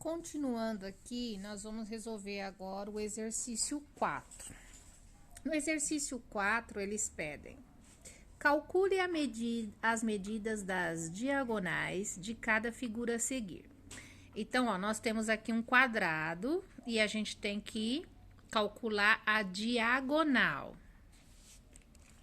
Continuando aqui, nós vamos resolver agora o exercício 4. No exercício 4, eles pedem: calcule as medidas das diagonais de cada figura a seguir. Então, ó, nós temos aqui um quadrado e a gente tem que calcular a diagonal.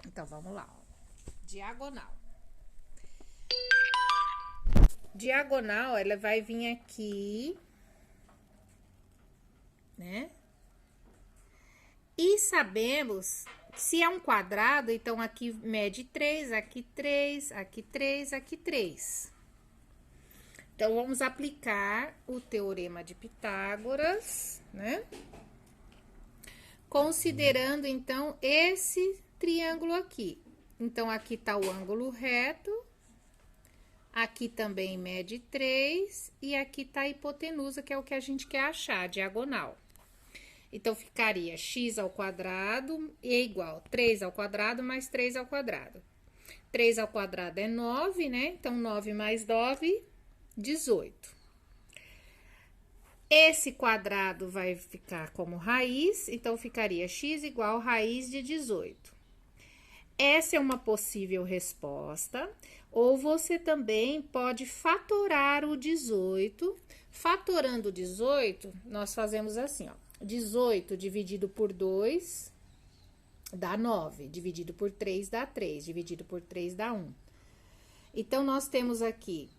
Então, vamos lá, ó. Diagonal. Diagonal, ela vai vir aqui, né? E sabemos, se é um quadrado, então aqui mede 3, aqui 3, aqui 3, aqui 3. Então, vamos aplicar o teorema de Pitágoras, né? Considerando, então, esse triângulo aqui. Então, aqui tá o ângulo reto, aqui também mede 3, e aqui tá a hipotenusa, que é o que a gente quer achar, a diagonal. Então, ficaria x ao quadrado é igual 3 ao quadrado mais 3 ao quadrado. 3 ao quadrado é 9, né? Então, 9 mais 9, 18. Esse quadrado vai ficar como raiz, então, ficaria x igual raiz de 18. Essa é uma possível resposta, ou você também pode fatorar o 18. Fatorando o 18, nós fazemos assim, ó. 18 dividido por 2 dá 9, dividido por 3 dá 3, dividido por 3 dá 1. Então, nós temos aqui,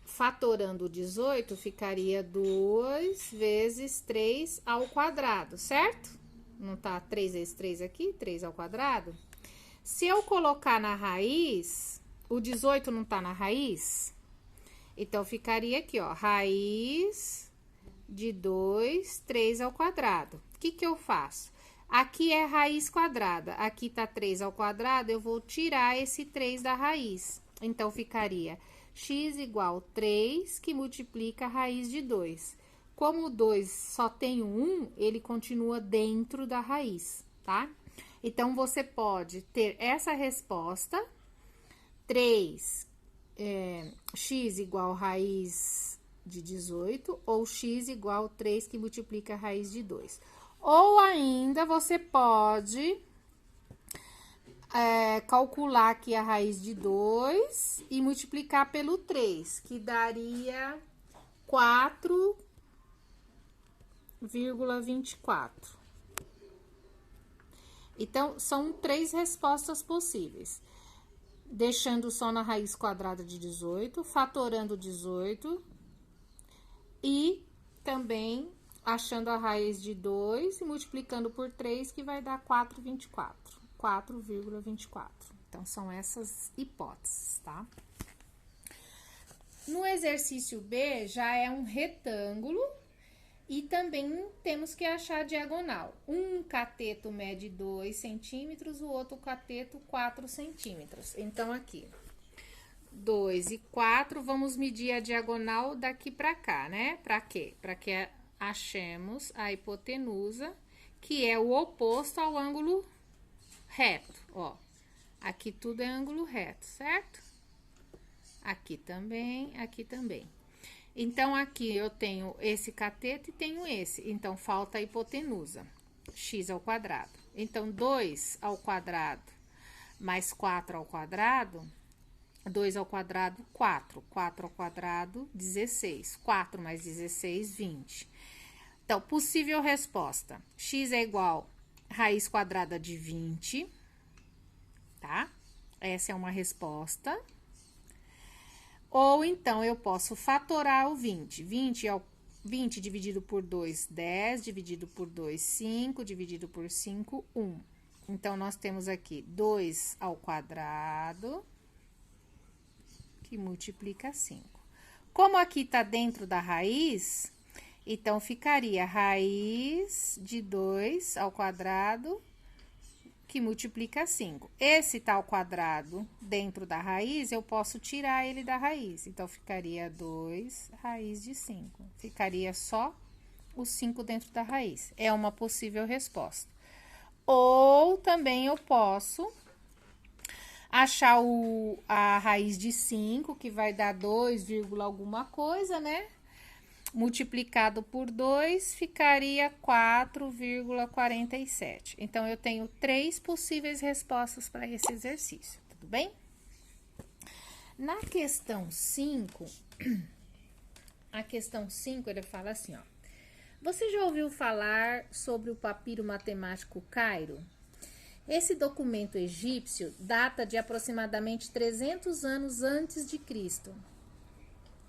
fatorando o 18, ficaria 2 vezes 3 ao quadrado, certo? Não tá 3 vezes 3 aqui? 3 ao quadrado. Se eu colocar na raiz, o 18 não tá na raiz? Então, ficaria aqui, ó, raiz de 2, 3 ao quadrado. O que que eu faço? Aqui é raiz quadrada, aqui tá 3 ao quadrado, eu vou tirar esse 3 da raiz. Então, ficaria x igual 3, que multiplica a raiz de 2. Como o 2 só tem o 1, ele continua dentro da raiz, tá? Então, você pode ter essa resposta, 3, x igual raiz de 18, ou x igual 3, que multiplica a raiz de 2. Ou ainda, você pode calcular aqui a raiz de 2 e multiplicar pelo 3, que daria 4,24. Então, são 3 respostas possíveis. Deixando só na raiz quadrada de 18, fatorando 18 e também achando a raiz de 2 e multiplicando por 3, que vai dar 4,24. Então, são essas hipóteses, tá? No exercício B, já é um retângulo e também temos que achar a diagonal. Um cateto mede 2 centímetros, o outro cateto 4 centímetros. Então, aqui, 2 e 4, vamos medir a diagonal daqui pra cá, né? Pra quê? Pra que achemos a hipotenusa, que é o oposto ao ângulo reto, ó. Aqui tudo é ângulo reto, certo? Aqui também, aqui também. Então, aqui eu tenho esse cateto e tenho esse. Então, falta a hipotenusa, x ao quadrado. Então, 2 ao quadrado mais 4 ao quadrado, 2 ao quadrado, 4. 4 ao quadrado, 16. 4 mais 16, 20. Então, possível resposta. X é igual a raiz quadrada de 20, tá? Essa é uma resposta. Ou, então, eu posso fatorar o 20. 20 dividido por 2, 10. Dividido por 2, 5. Dividido por 5, 1. Então, nós temos aqui 2 ao quadrado, que multiplica 5. Como aqui tá dentro da raiz, então, ficaria raiz de 2 ao quadrado, que multiplica 5. Esse tá ao quadrado dentro da raiz, eu posso tirar ele da raiz. Então, ficaria 2 raiz de 5. Ficaria só o 5 dentro da raiz. É uma possível resposta. Ou também eu posso achar a raiz de 5, que vai dar 2, alguma coisa, né? multiplicado por 2 ficaria 4,47. Então, eu tenho 3 possíveis respostas para esse exercício, tudo bem? Na questão 5, a questão 5, ele fala assim, ó. Você já ouviu falar sobre o papiro matemático Cairo? Esse documento egípcio data de aproximadamente 300 anos antes de Cristo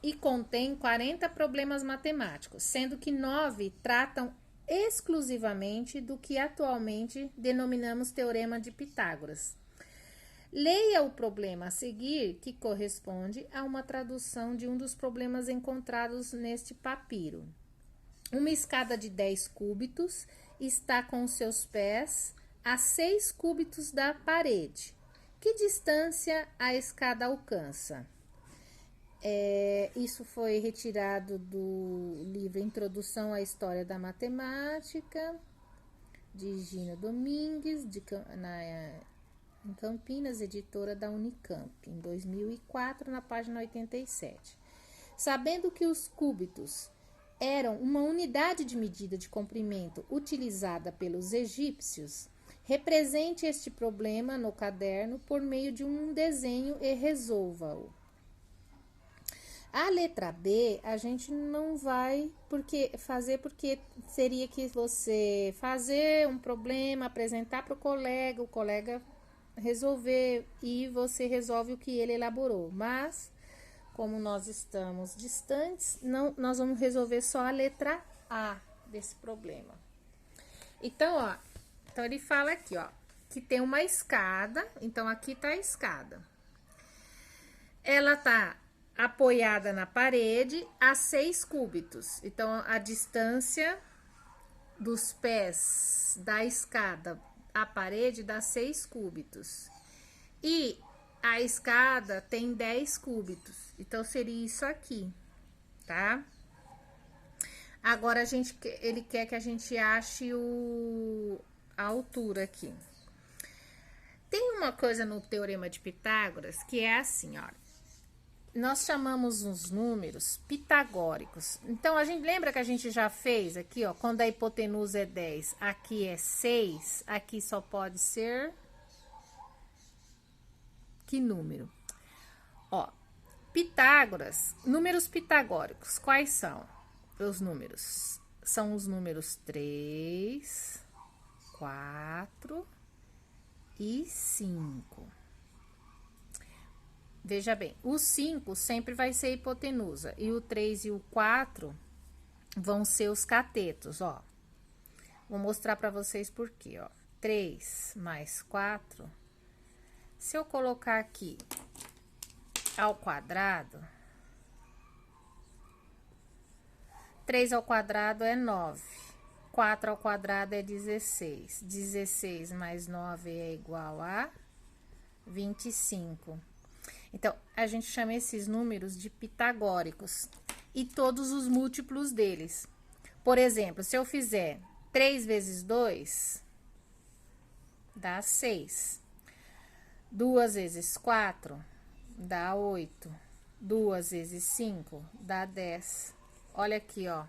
e contém 40 problemas matemáticos, sendo que 9 tratam exclusivamente do que atualmente denominamos Teorema de Pitágoras. Leia o problema a seguir, que corresponde a uma tradução de um dos problemas encontrados neste papiro. Uma escada de 10 cúbitos está com seus pés a 6 cúbitos da parede. Que distância a escada alcança? Isso foi retirado do livro Introdução à História da Matemática, de Gino Domingues, em Campinas, editora da Unicamp, em 2004, na página 87. Sabendo que os cúbitos eram uma unidade de medida de comprimento utilizada pelos egípcios, represente este problema no caderno por meio de um desenho e resolva-o. A letra B, a gente não vai porque seria que você fazer um problema, apresentar para o colega resolver e você resolve o que ele elaborou. Mas, como nós estamos distantes, nós vamos resolver só a letra A desse problema. Então, então ele fala aqui, que tem uma escada, então aqui tá a escada. Ela tá apoiada na parede a 6 cúbitos. Então, a distância dos pés da escada à parede dá 6 cúbitos. E a escada tem 10 cúbitos. Então, seria isso aqui, tá? Agora, ele quer que a gente ache a altura aqui. Tem uma coisa no Teorema de Pitágoras que é assim, ó. Nós chamamos os números pitagóricos. Então, a gente lembra que a gente já fez aqui, ó, quando a hipotenusa é 10, aqui é 6, aqui só pode ser que número? Ó, Pitágoras, números pitagóricos, quais são os números? São os números 3, 4 e 5. Veja bem, o 5 sempre vai ser hipotenusa e o 3 e o 4 vão ser os catetos, ó. Vou mostrar para vocês por quê, ó. 3 mais 4, se eu colocar aqui ao quadrado, 3 ao quadrado é 9, 4 ao quadrado é 16, 16 mais 9 é igual a 25. Então, a gente chama esses números de pitagóricos e todos os múltiplos deles. Por exemplo, se eu fizer 3 vezes 2, dá 6. 2 vezes 4, dá 8. 2 vezes 5, dá 10. Olha aqui, ó.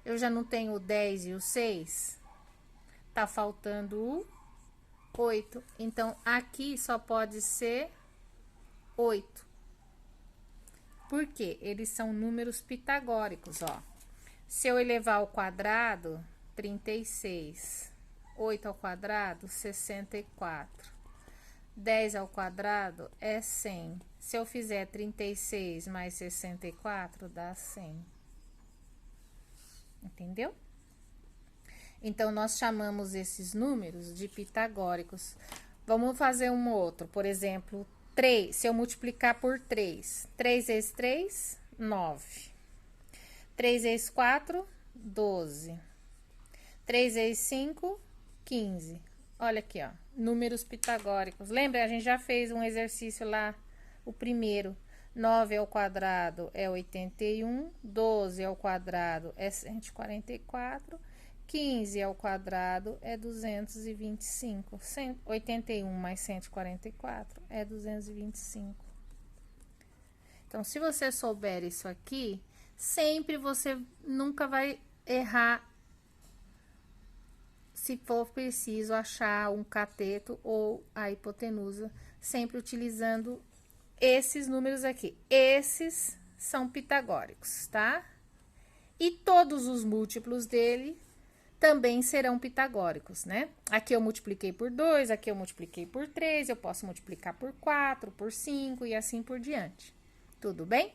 Eu já não tenho o 10 e o 6. Tá faltando o 8. Então, aqui só pode ser 8. Por quê? Eles são números pitagóricos, ó. Se eu elevar ao quadrado, 36. 8 ao quadrado, 64. 10 ao quadrado é 100. Se eu fizer 36 mais 64, dá 100. Entendeu? Então, nós chamamos esses números de pitagóricos. Vamos fazer um outro, por exemplo, 3, se eu multiplicar por 3. 3 vezes 3, 9. 3 vezes 4, 12. 3 vezes 5, 15. Olha aqui, ó, números pitagóricos. Lembra, a gente já fez um exercício lá, o primeiro. 9 ao quadrado é 81, 12 ao quadrado é 144, 15 ao quadrado é 225. 81 mais 144 é 225. Então, se você souber isso aqui, sempre você nunca vai errar se for preciso achar um cateto ou a hipotenusa, sempre utilizando esses números aqui. Esses são pitagóricos, tá? E todos os múltiplos dele também serão pitagóricos, né? Aqui eu multipliquei por 2, aqui eu multipliquei por 3, eu posso multiplicar por 4, por 5 e assim por diante. Tudo bem?